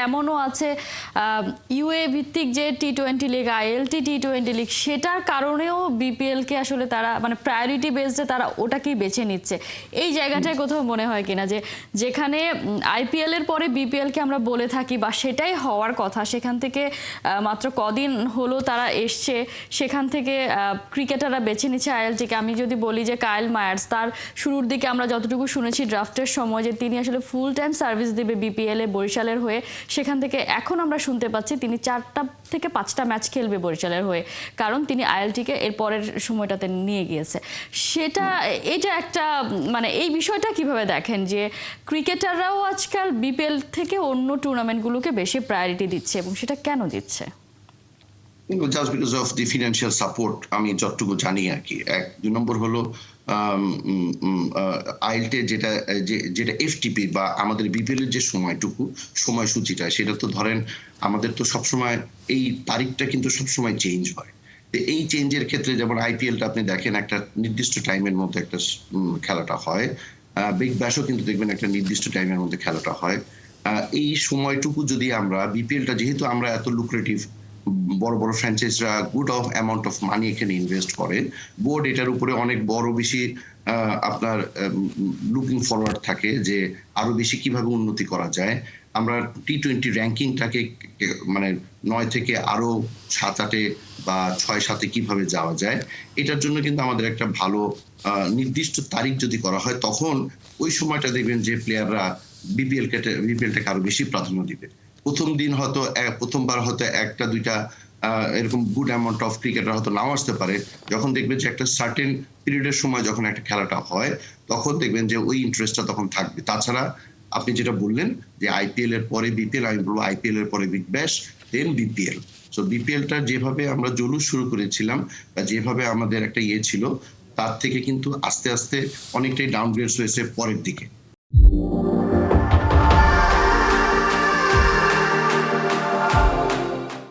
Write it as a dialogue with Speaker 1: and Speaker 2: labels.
Speaker 1: এমনও আছে ইউএ ভিত্তিক যে টি-20 লিগ, আইএলটি টি-20 লিগ, সেটার কারণেও বিপিএলকে আসলে তারা মানে প্রায়োরিটি বেসডে তারা ওটাকেই বেছে নিচ্ছে। এই জায়গাটায় কোথাও মনে হয় কিনা যে যেখানে আইপিএল এর পরে বিপিএলকে আমরা বলে থাকি বা সেটাই হওয়ার কথা, সেখান থেকে মাত্র কদিন হলো তারা এসছে, সেখান থেকে ক্রিকেটাররা বেছে নিচ্ছে আইএলটিকে। আমি যদি বলি যে কাইল মায়ার্স, তার শুরুর দিকে আমরা যতটুকু শুনেছি ড্রাফটের সময় যে তিনি আসলে ফুল টাইম সার্ভিস দেবে বিপিএল এ বরিশালের হয়ে, সেখান থেকে এখন আমরা শুনতে পাচ্ছি তিনি 4টা থেকে 5টা ম্যাচ খেলবে বরিশালের হয়ে, কারণ তিনি আইএলটিকে এর পরের সময়টাতে নিয়ে গিয়েছে। এটা একটা মানে এই বিষয়টা কিভাবে দেখেন যে ক্রিকেটাররাও আজকাল বিপিএল থেকে অন্য টুর্নামেন্টগুলোকে বেশি প্রায়োরিটি দিচ্ছে, এবং সেটা কেন দিচ্ছে?
Speaker 2: Just because of the financial support, আমি যতটুকু জানি আর কি। 2 নম্বর হলো আইএলটি যেটা এফটিপি বা আমাদের বিপিএল এর যে সময়সূচিটা, সেটা তো ধরেন আমাদের তো সবসময় এই তারিখটা কিন্তু সবসময় চেঞ্জ হয়। এই চেঞ্জের ক্ষেত্রে যেমন আইপিএলটা আপনি দেখেন একটা নির্দিষ্ট টাইমের মধ্যে একটা খেলাটা হয়, বিগ ব্যাশও কিন্তু দেখবেন একটা নির্দিষ্ট টাইমের মধ্যে খেলাটা হয়। এই সময়টুকু যদি আমরা বিপিএলটা, যেহেতু আমরা এত লুক্রেটিভ, বড় বড় ফ্র্যাঞ্চাইজরা good of amount of money এখানে ইনভেস্ট করে, বোর্ড এটার উপরে অনেক বড় বেশি আপনার লুকিং ফরওয়ার্ড থাকে যে আরো বেশি কিভাবে উন্নতি করা যায়। আমরা টি-20 র্যাঙ্কিংটাকে মানে 9 থেকে আরো 7-8 বা 6-7 কিভাবে যাওয়া যায়, এটার জন্য কিন্তু আমাদের একটা ভালো নির্দিষ্ট তারিখ যদি করা হয়, তখন ওই সময়টা দেখবেন যে প্লেয়াররা বিপিএলটাকে আরো বেশি প্রাধান্য দিবে। প্রথমবার হয়তো 1-2টা এরকম গুড অ্যামাউন্ট অফ ক্রিকেটার হয়তো নাও আসতে পারে। যখন দেখবেন যে একটা সার্টেন পিরিয়ডের সময় যখন একটা খেলাটা হয়, তখন দেখবেন যে ওই ইন্টারেস্টটা তখন থাকবে। তাছাড়া আপনি যেটা বললেন যে আইপিএল এর পরে বিপিএল, আমি বলবো আইপিএল এর পরে বিগ ব্যাশ, দেন বিপিএল। সো বিপিএলটা যেভাবে আমরা জলুস শুরু করেছিলাম বা যেভাবে আমাদের একটা ছিল, তার থেকে কিন্তু আস্তে আস্তে অনেকটাই ডাউনগ্রেড হয়েছে পরের দিকে।